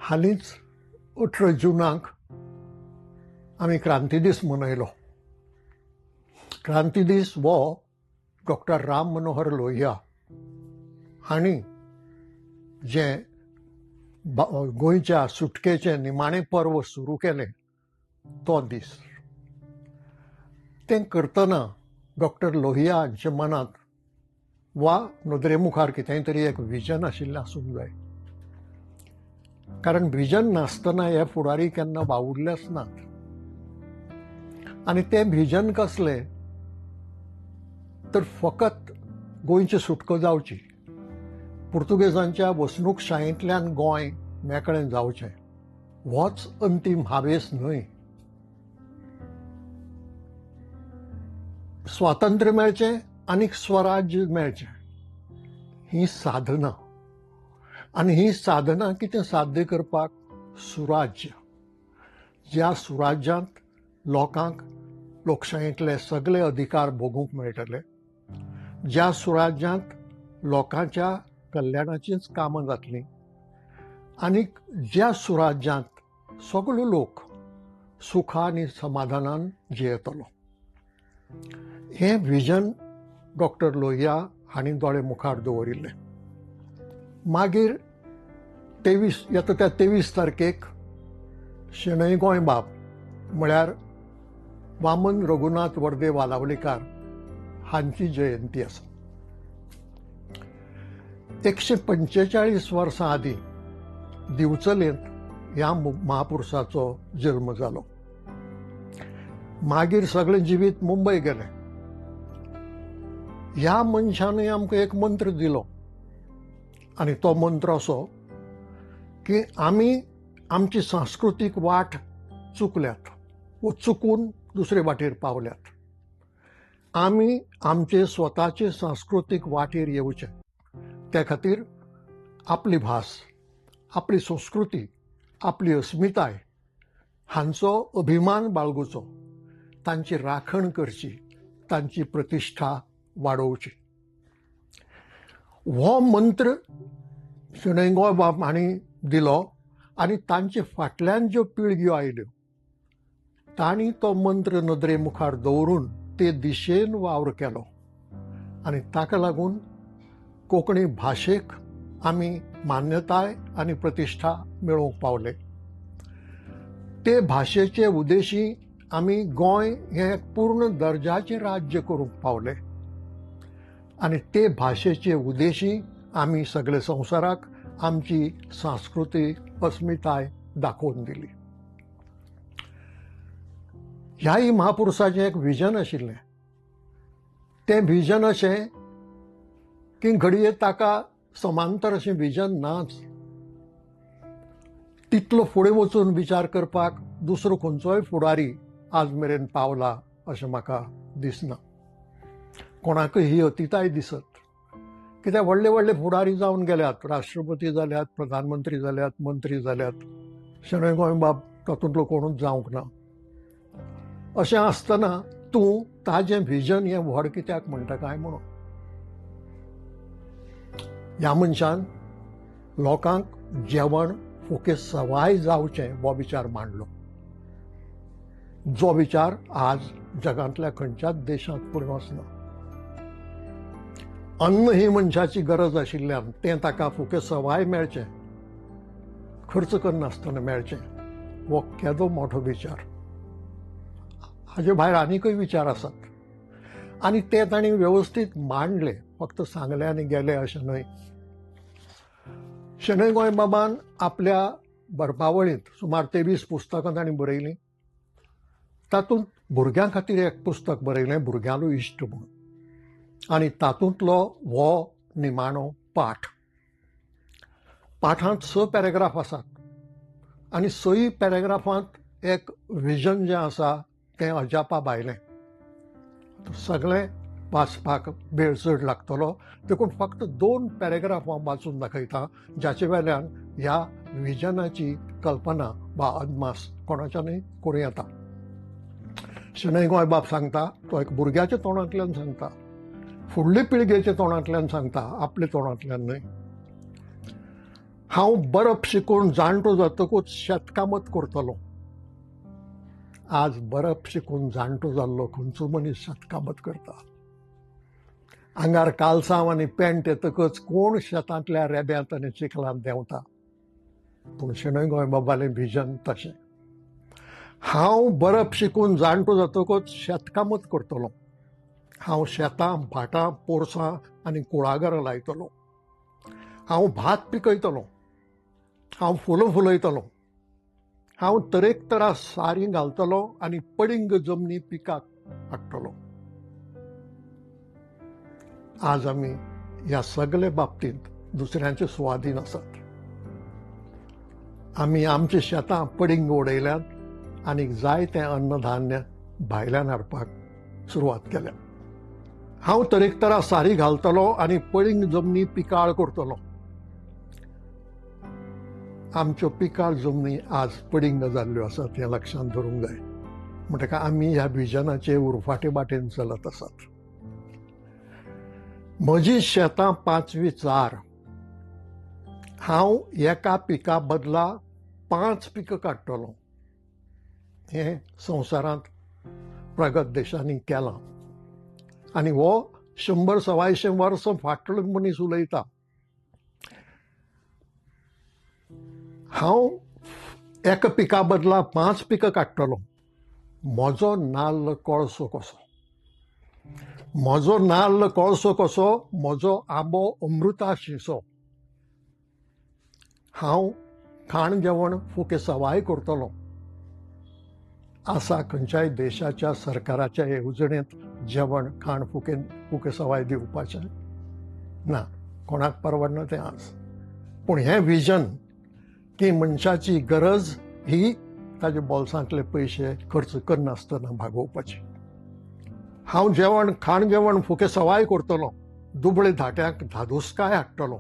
हालींच 18 जुनाक आमी क्रांती दीस मनयलो. क्रांती दीस हो डॉक्टर राम मनोहर लोहिया हांणी जें गोंयच्या सुटकेचें निमाणें पर्व सुरू केलें तो दीस. तें करतना डॉक्टर लोहिया हांच्या मनांत वा नदरे मुखार कितेंय तरी एक विजन आशिल्लें आसूंक जाय. कारण विजन नासतना हे फुडारी केन्ना वावुरलेच नात. आनी तें विजन कसलें तर फकत गोंयची सुटको जावची, पुर्तुगेजांच्या वसणूकशायेंतल्यान गोंय मेकळें जावचें, होच अंतीम हावेस न्हय. स्वातंत्र्य मेळचें आनी स्वराज्य मेळचें ही साधना. आनी ही साधना कितें साध्य करपाक सुराज्य, ज्या सुराज्यांत लोकांक लोकशायेंतले सगळे अधिकार भोगूंक मेळटले, ज्या सुराज्यांत लोकांच्या कल्याणाचीच कामां जातलीं, आनी ज्या सुराज्यांत सगळो लोक सुखा आनी समाधानान जियेतलो. हें विजन डॉक्टर लोहिया हांणी दोळे मुखार दवरिल्लें. मागीर 23 तारखेक शेणै गोंयबाब म्हळ्यार वामन रघुनाथ वर्दे वालावलीकार हांची जयंती आसा. 145 वर्सां आदीं दिवचलेंत ह्या महापुरुशाचो जल्म जालो. मागीर सगळें जिवीत मुंबय गेलें. ह्या मनशानय आमकां एक मंत्र दिलो, आनी तो मंत्र असो की आमी आमची सांस्कृतीक वाट चुकल्यात वो चुकून दुसरे वाटेर पावल्यात. आमी आमचे स्वताचे सांस्कृतीक वाटेर येवचे. त्या खातीर आपली भास, आपली संस्कृती, आपली अस्मिताय हांचो अभिमान बाळगुचो, तांची राखण करची, तांची प्रतिश्ठा वाडोवची. हो मंत्र शेणै गोंयबाब हांणी दिलो आनी तांचे फाटल्यान ज्यो पिळग्यो आयल्यो तांणी तो मंत्र नदरे मुखार दवरून ते दिशेन वावर केलो. आनी ताका लागून कोंकणी भाशेक आमी मान्यताय आनी प्रतिश्ठा मेळोवंक पावले. ते भाशेचे उदेशी आमी गोंय हें पूर्ण दर्जाचें राज्य करूंक पावले. आनी ते भाशेचे उदेशी आमी सगळे संवसाराक आमची सांस्कृतीक अस्मिताय दाखोवन दिली. ह्याय महापुरुशाचें एक विजन आशिल्लें. तें विजन अशें की घडये ताका समांतर अशें विजन नाच. तितलो फुडें वचून विचार करपाक दुसरो खंयचोय फुडारी आज मेरेन पावला अशें म्हाका दिसना. कोणाकय ही अतिताय दिसत. कित्याक व्हडले व्हडले फुडारी जावन गेल्यात, राष्ट्रपती जाल्यात, प्रधानमंत्री जाल्यात, मंत्री जाल्यात. शेणै गोंयबाब तातूंतलो कोणूच जावंक ना. अशें आसतना तूं ताजें विजन हें व्हड कित्याक म्हणटा काय म्हणून. ह्या मनशान लोकांक जेवण फुकें सवाय जावचें हो विचार मांडलो, जो विचार आज जगांतल्या खंयच्याच देशांत फुडें वचना. अन्न ही मनशाची गरज आशिल्ल्यान तें ताका फुकें सवाय मेळचें, खर्च करनासतना मेळचें, हो केदो मोठो विचार. हाचे भायर आनीकय विचार आसात आनी ते तांणी वेवस्थीत मांडले, फक्त सांगले आनी गेले अशें न्हय. शेणै गोंयबाबान आपल्या बरपावळींत सुमार 23 पुस्तकां तांणी बरयलीं. तातूंत भुरग्यां खातीर एक पुस्तक बरयलें, भुरग्यालो इश्ट म्हणून. आनी तातूंतलो हो निमाणो पाठ. पाठांत 6 पॅरेग्राफ आसात आनी 6 पॅरेग्राफांत एक विजन जें आसा तें अजापा भायलें. सगळें वाचपाक वेळ चड लागतलो, देखून फक्त 2 पॅरेग्राफ हांव वाचून दाखयतां, जाचे वेल्यान ह्या विजनाची कल्पना वा अदमास कोणाच्यानय करूं येता. शेणै गोंयबाब सांगता, तो एक भुरग्याच्या तोंडांतल्यान सांगता, फुडले पिळगेच्या तोंडांतल्यान सांगता, आपल्या तोंडांतल्यान न्हय. हांव बरप शिकून जाणटो जातकूच शेतकामत करतलो. आज बरप शिकून जाणटो जाल्लो खंयचो मनीस शेतकामत करता. आंगार कालसांव आनी पॅन्ट येतकच कोण शेतांतल्या रेब्यांत आनी चिखलांत देंवता. पूण शेणै गोंयबाबालें व्हिजन तशें. हांव बरप शिकून जाणटो जातकच शेतकामत करतलो. हांव शेतां, भाटां, पोरसां आनी कुळागरां लायतलों. हांव भात पिकयतलों. हांव फुलां फुलयतलों. हांव तरेकतरा सारी घालतलों आनी पडींग जमनी पिकाक हाडटलों. आज आमी ह्या सगळे बाबतींत दुसऱ्यांचे सुवादीन आसात. आमी आमची शेतां पडींग उडयल्यात आनी जायतें अन्नधान्य भायल्यान हाडपाक सुरवात केल्या. हांव तरेकतरा सारी घालतलों आनी पडींग जमनी पिकाळ करतलों. आमच्यो पिकाळ जमनी आज पडींग जाल्ल्यो आसात हें लक्षांत दवरूंक जाय. म्हणटका आमी ह्या व्हिजनाचे उरफाटे वाटेन चलत आसात. म्हजी शेतां 5वी-4. हांव एका पिका बदला 5 पिकां काडटलों. हें संवसारांत प्रगत देशांनी केलां आनी हो 100-125 वर्सां फाटलो मनीस उलयता. हांव एका पिका बदला 5 पिकां काडटलों. म्हजो नाल्ल कळसो कसो, म्हजो नाल्ल कळसो कसो, म्हजो आंबो अमृता शिसो. हांव खाण जेवण फुके सवाय करतलों. आसा खंयच्याय देशाच्या सरकाराच्या येवजणेंत जेवण खाण फुके सवाय दिवपाचें ना. कोणाक परवडना तें आज. पूण हें व्हिजन की मनशाची गरज ही ताच्या बोल्सांतले पयशे खर्च करनासतना भागोवपाची. हांव खाण जेवण फुके सवाय करतलों. दुबळे धाट्यांक धादोसकाय हाडटलों.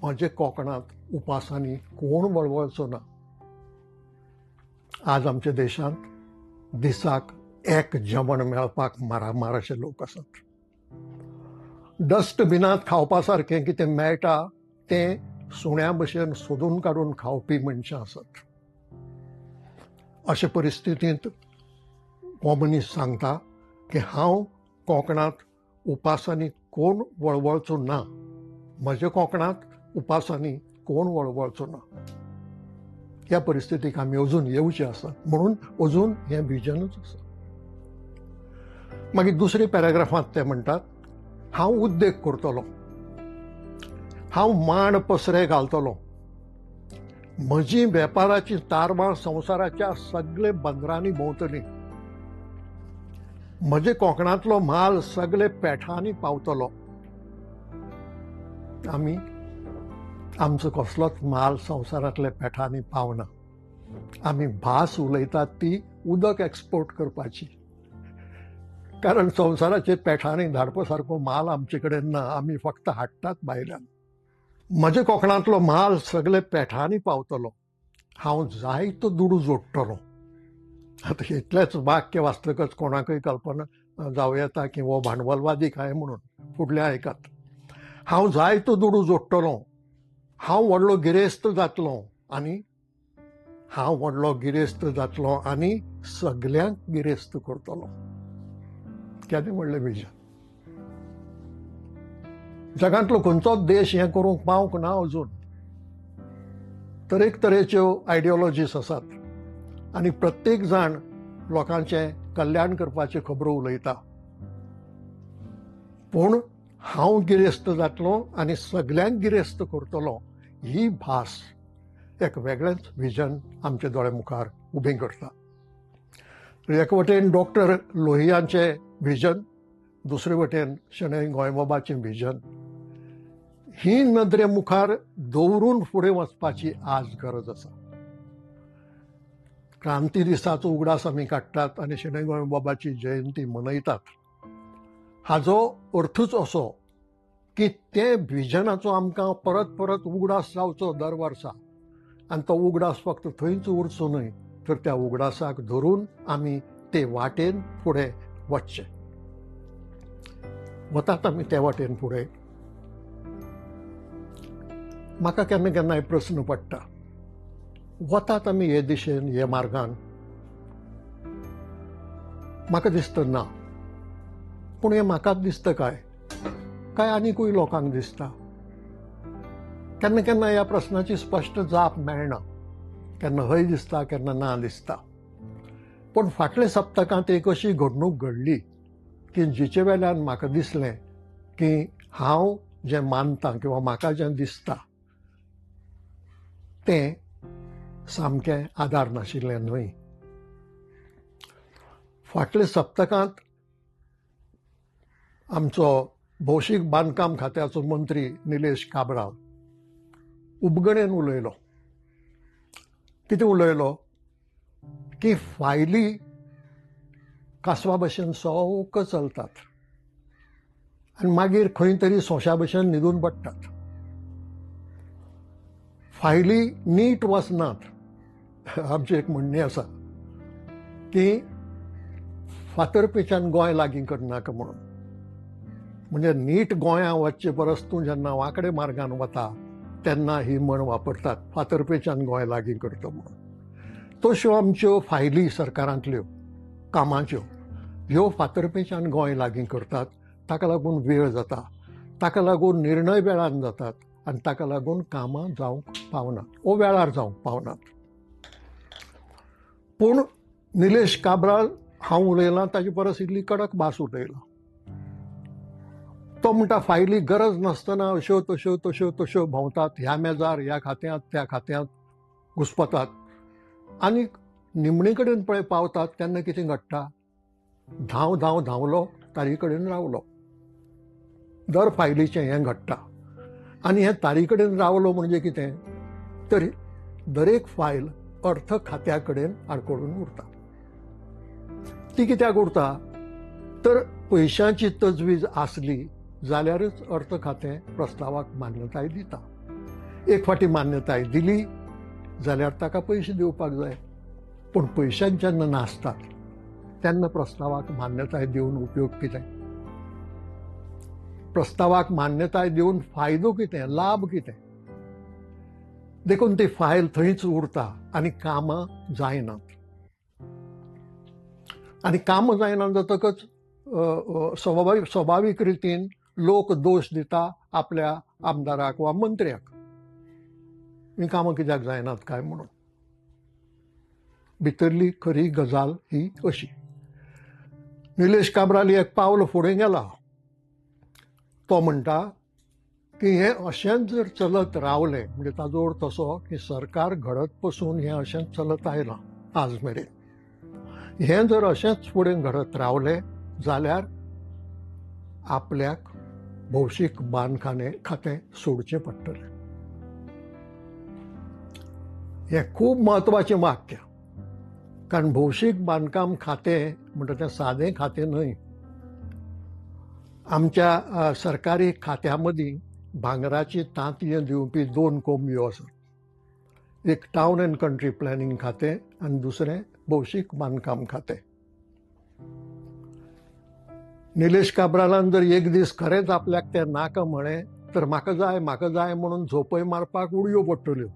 म्हजे कोंकणांत उपासांनी कोण वळवळचो ना. आज आमच्या देशांत दिसाक एक जेवण मेळपाक मारामार अशे लोक आसात. डस्टबिनांत खावपा सारकें कितें मेळटा तें सुण्या भशेन सोदून काडून खावपी मनशां आसात. अशे परिस्थितींत हो मनीस सांगता की हांव कोंकणांत उपासांनी कोण वळवळचो ना. म्हज्या कोंकणांत उपासांनी कोण वळवळचो ना. ह्या परिस्थितीक आमी अजून येवचे आसा म्हणून अजून हें व्हिजनूच आसा. मागीर दुसरे पॅराग्राफांत ते म्हणटात, हांव उद्देग करतलों. हांव मांड पसरे घालतलों. म्हजी वेपाराची तारमां संवसाराच्या सगळे बंदरांनी भोंवतली. म्हजे कोंकणांतलो म्हाल सगळे पेठांनी पावतलो. आमी आमचो कसलोच म्हाल संवसारांतल्या पेठांनी पावना. आमी भास उलयतात ती उदक एक्सपोर्ट करपाची. कारण संवसाराचे पेठांनी धाडपा सारको म्हाल आमचे कडेन ना. आमी फक्त हाडटात भायल्यान. म्हजे कोंकणांतलो म्हाल सगळे पेठांनी पावतलो. हांव जायतो दुडू जोडटलों. आतां इतलेंच वाक्य वाचतकच कोणाकय कल्पना जावं येता की हो भांडवलवादी काय म्हणून. फुडलें आयकात. हांव जायतो दुडू जोडटलों. हांव व्हडलो गिरेस्त जातलों आनी सगल्यांक गिरेस्त करतलों. केदें व्हडलें व्हिजन. जगांतलो खंयचोच देश हें करूंक पावंक ना अजून. तरेच्यो आयडियोलॉजीज आसात आनी प्रत्येक जाण लोकांचें कल्याण करपाचे खबरो उलयता. पूण हांव गिरेस्त जातलों आनी सगल्यांक गिरेस्त करतलों ही भास एक वेगळेंच व्हिजन आमच्या दोळे मुखार उबें करता. एक वटेन डॉक्टर लोहियांचें व्हिजन, दुसरे वटेन शेणै गोंयबाबाचें व्हिजन. ही नदरे मुखार दवरून फुडें वचपाची आज गरज आसा. क्रांती दिसाचो उगडास आमी काडटात आनी शेणै गोंयबाबाची जयंती मनयतात. हाजो अर्थूच असो की ते व्हिजनाचो आमकां परत परत उगडास जावचो दर वर्सा. आनी तो उगडास फक्त थंयच उरचो न्हय तर त्या उगडासाक धरून आमी ते वाटेन फुडें वचचें. वतात आमी ते वाटेन फुडें. म्हाका केन्ना केन्नाय प्रस्न पडटा, वतात आमी हे दिशेन हे मार्गान, म्हाका दिसता ना, पूण हें म्हाकाच दिसता काय आनीकूय लोकांक दिसता? केन्ना केन्ना ह्या प्रस्नाची स्पश्ट जाप मेळना, केन्ना हय दिसता केन्ना ना दिसता. पूण फाटल्या सप्तकांत एक अशी घडणूक घडली की जिचे वेल्यान म्हाका दिसलें की हांव जें मानतां किंवा म्हाका जें दिसता तें सामकें आदार नाशिल्लें न्हय. फाटल्या सप्तकांत आमचो भौशीक बांदकाम खात्याचो मंत्री निलेश काब्राल उबगणेन उलयलो. कितें उलयलो की फायली कासवा भशेन सवक चलतात आनी मागीर खंय तरी सोंशा भशेन न्हिदून पडटात. फायली नीट वचनात. आमचें एक म्हणणें आसा की फातर्पेच्यान गोंय लागीं करनाका म्हणून. म्हणजे नीट गोंयां वचचे परस तूं जेन्ना वांकडे मार्गान वता तेन्ना ही म्हण वापरतात, फातर्पेच्यान गोंय लागीं करता म्हणून. तश्यो आमच्यो फायली सरकारांतल्यो कामाच्यो ह्यो फातर्पेच्यान गोंय लागीं करतात. ताका लागून वेळ जाता, ताका लागून निर्णय वेळान जातात आनी ताका लागून कामां जावंक पावनात वो वेळार जावंक पावनात. पूण निलेश काब्राल हांव उलयलां ताचे परस इल्ली कडक भास उलयला. तो म्हणटा फायली गरज नासतना अश्यो तश्यो तश्यो तश्यो भोंवतात, ह्या मेजार ह्या खात्यांत त्या खात्यांत घुस्पतात आनी निमणे कडेन पळय पावतात तेन्ना कितें घडटा, धांवलो तारी कडेन रावलो. दर फायलीचें हें घडटा. आनी हें तारी कडेन रावलो म्हणजे कितें तर दरेक फायल अर्थ खात्या कडेन आडकडून उरता. ती कित्याक उरता तर पयशांची तजवीज आसली जाल्यारच अर्थ खातें प्रस्तावाक मान्यताय दिता. एक फावटी मान्यताय दिली जाल्यार ताका पयशे दिवपाक जाय. पूण पयशांच जेन्ना नासतात तेन्ना प्रस्तावाक मान्यताय दिवन उपयोग कितें? प्रस्तावाक मान्यताय दिवन फायदो कितें, लाभ कितें? देखून ती फायल थंयच उरता आनी कामां जायनात. आनी कामां जायना जातकच स्वाभावीक रितीन लोक दोश दिता आपल्या आमदाराक वा मंत्र्याक, ही कामां कित्याक जायनात काय म्हणून. भितरली खरी गजाल ही अशी. निलेश काब्राल एक पावल फुडें गेला. तो म्हणटा की हें अशेंच जर चलत रावलें म्हणजे ताजो अर्थ असो की सरकार घडत पासून हें अशेंच चलत आयलां आज मेरेन. हें जर अशेंच फुडें घडत रावलें जाल्यार आपल्याक भौशीक बांदकाम खातें सोडचें पडटलें. हें खूब म्हत्वाचें वाक्य, कारण भौशीक बांदकाम खातें म्हणटा तें सादें खातें न्हय. आमच्या सरकारी खात्यां मदीं भांगराची तांतयां दिवपी 2 कोंबयो आसात. एक टावन एंड कंट्री प्लॅनिंग खातें आनी दुसरें भौशीक बांदकाम खातें. निलेश काब्रालान जर एक दीस खरेंच आपल्याक तें नाका म्हळें तर म्हाका जाय म्हणून झोपय मारपाक उडयो पडटल्यो.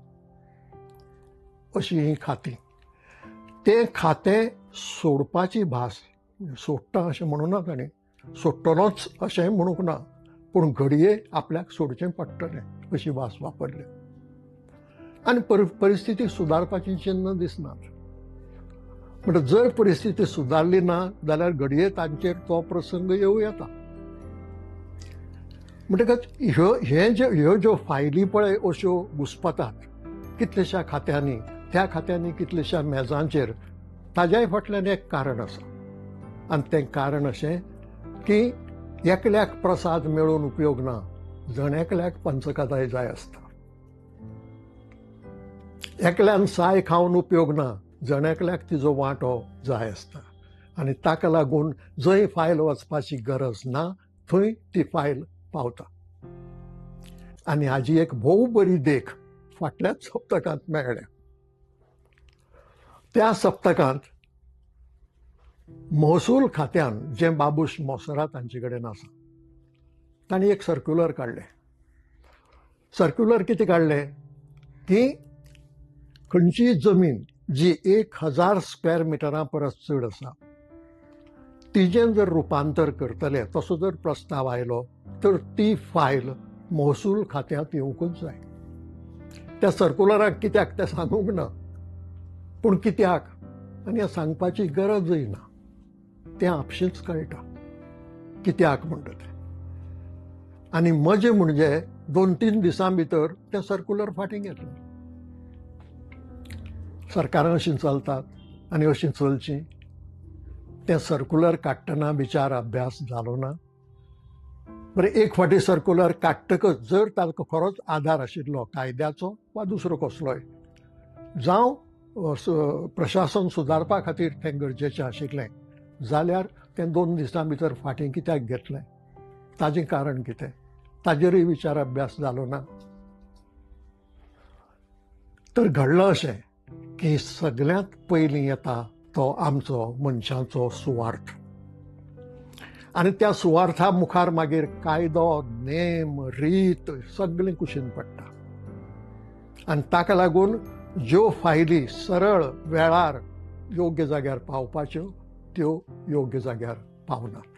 अशी ही खातीं. तें खातें सोडपाची भास, सोडटा अशें म्हणूना ताणें, सोडटलोच अशेंय म्हणूंक ना, पूण घडये आपल्याक सोडचें पडटलें अशी भास वापरली. आनी परिस्थिती सुदारपाची चिन्ह दिसनात. म्हणजे जर परिस्थिती सुदारली ना जाल्यार घडये तांचेर तो प्रसंग येवं येता. म्हणटकच ह्यो ज्यो फायली पळय अश्यो घुस्पतात कितलेशा खात्यांनी, त्या खात्यांनी कितलेशा मेजांचेर, ताज्याय फाटल्यान एक कारण आसा. आनी तें कारण अशें की एकल्याक प्रसाद मेळून उपयोग ना, जण पंचकादाय जाय आसता. एकल्यान साय खावन उपयोग ना, जण तिजो वांटो जाय आसता. आनी ताका लागून जंय फायल वचपाची गरज ना थंय ती फायल पावता. आनी हाजी एक भोव बरी देख फाटल्याच सप्तकांत मेळ्ळ्या. त्या सप्तकांत महसूल खात्यान जें बाबूश मोसरात हांचे कडेन आसा तांणी एक सर्क्युलर काडलें. सर्क्युलर किती काढले की खंयची जमीन जी 1000 स्क्वेअर मिटरां परस चड आसा तिजें जर रुपांतर करतले तसो जर प्रस्ताव आयलो तर ती फायल महसूल खात्यांत येवंकूच जाय. त्या सर्क्युलराक कित्याक तें सांगूंक ना, पूण कित्याक आनी हें सांगपाची गरजय ना, तें आपशींच कळटा कित्याक म्हणटा तें. आनी मजा म्हणजे 2-3 दिसां भितर तें सर्क्युलर फाटीं घेतलें. सरकारां अशीं चलतात आनी अशीं चलचीं. तें सर्क्युलर काडटना विचार अभ्यास जालो ना. बरें, एक फावटी सर्क्युलर काडटकच जर ताका खरोच आधार आशिल्लो कायद्याचो वा दुसरो कसलोय, जावं प्रशासन सुदारपा खातीर तें गरजेचें आशिल्लें, जाल्यार तें 2 दिसां भितर फाटीं कित्याक घेतलें, ताजें कारण कितें, ताजेरय विचार अभ्यास जालो ना. तर घडलं अशें की सगळ्यांत पयलीं येता तो आमचो मनशांचो सुवार्थ. आनी त्या सुवार्था मुखार मागीर कायदो, नेम, रीत सगळें कुशीन पडटा. आनी ताका लागून ज्यो फायली सरळ वेळार योग्य जाग्यार पावपाच्यो त्यो योग्य जाग्यार पावनात.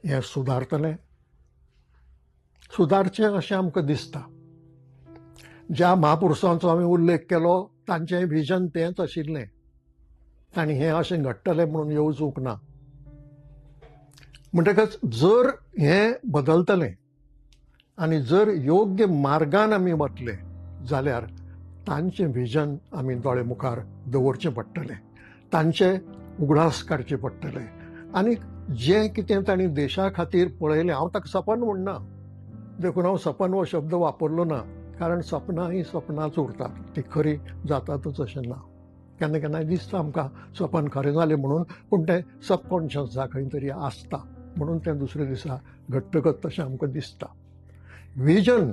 हें सुदारचें अशें आमकां दिसता. ज्या महापुरुशांचो हांवें उल्लेख केलो तांचें व्हिजन तेंच आशिल्लें आनी हें अशें घडटलें म्हणून येवजूंक ना. म्हणटकच जर हें बदलतलें आनी जर योग्य मार्गान आमी वतले जाल्यार तांचें व्हिजन आमी दोळे मुखार दवरचें पडटलें, तांचें उगडास काडचें पडटलें. आनी जें कितें तांणी देशा खातीर पळयलें, हांव ताका सपन म्हणना, देखून हांव सपन हो शब्द वापरलो ना, कारण सपनां ही सपनांच उरतात, ती खरी जातातच अशें ना. केन्ना केन्नाय दिसता आमकां सपन खरें जालें म्हणून, पूण तें सबकॉन्शियसा खंय तरी आसता म्हणून तें दुसऱ्या दिसा घडटकच तशें आमकां दिसता. व्हिजन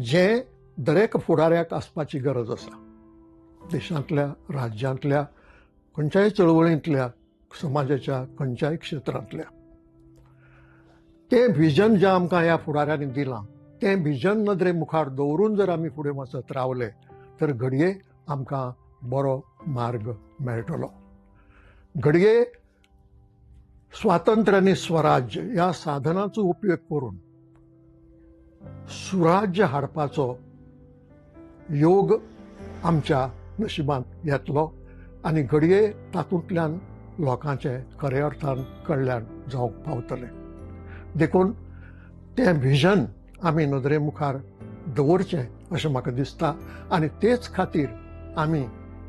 जें दरेक फुडाऱ्याक आसपाची गरज आसा, देशांतल्या, राज्यांतल्या, खंयच्याय चळवळींतल्या, समाजाच्या खंयच्याय क्षेत्रांतल्या. तें व्हिजन जें आमकां ह्या फुडाऱ्यांनी दिलां, तें व्हिजन नदरे मुखार दवरून जर आमी फुडें वचत रावले तर घडये आमकां बरो मार्ग मेळटलो. घडये स्वातंत्र्य आनी स्वराज्य ह्या साधनाचो उपयोग करून सुराज्य हाडपाचो योग आमच्या नशिबांत येतलो आनी घडये तातूंतल्यान लोकांचें खऱ्या अर्थान कल्याण जावंक पावतलें. देखून तें व्हिजन आमी नदरे मुखार दवरचें अशें म्हाका दिसता. आनी तेच खातीर आमी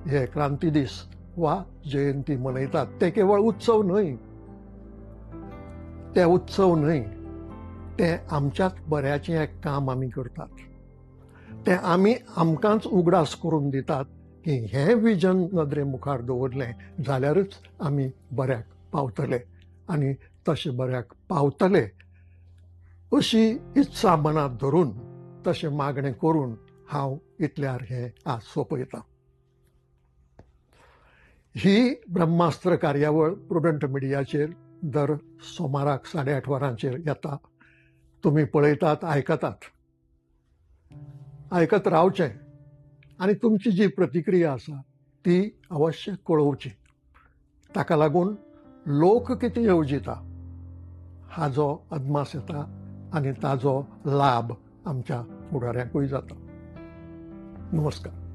हे क्रांती दीस वा जयंती मनयतात. ते केवळ उत्सव न्हय, तें आमच्याच बऱ्याचें एक काम आमी करतात. तें आमी आमकांच उगडास करून दितात की हें व्हिजन नदरे मुखार दवरलें जाल्यारच आमी बऱ्याक पावतले आनी तशें बऱ्याक पावतले अशी इत्सा मनांत धरून तशें मागणें करून हांव इतल्यार हें आज सोंपयतां. ही ब्रह्मास्त्र कार्यावळ प्रुडंट मिडियाचेर दर सोमाराक 8:30 वरांचेर येता. तुमी पळयतात, आयकत रावचें आनी तुमची जी प्रतिक्रिया आसा ती अवश्य कळोवची. ताका लागून लोक कितें येवजिता हाजो अदमास येता आनी ताजो लाभ आमच्या फुडाऱ्यांकूय जाता. नमस्कार.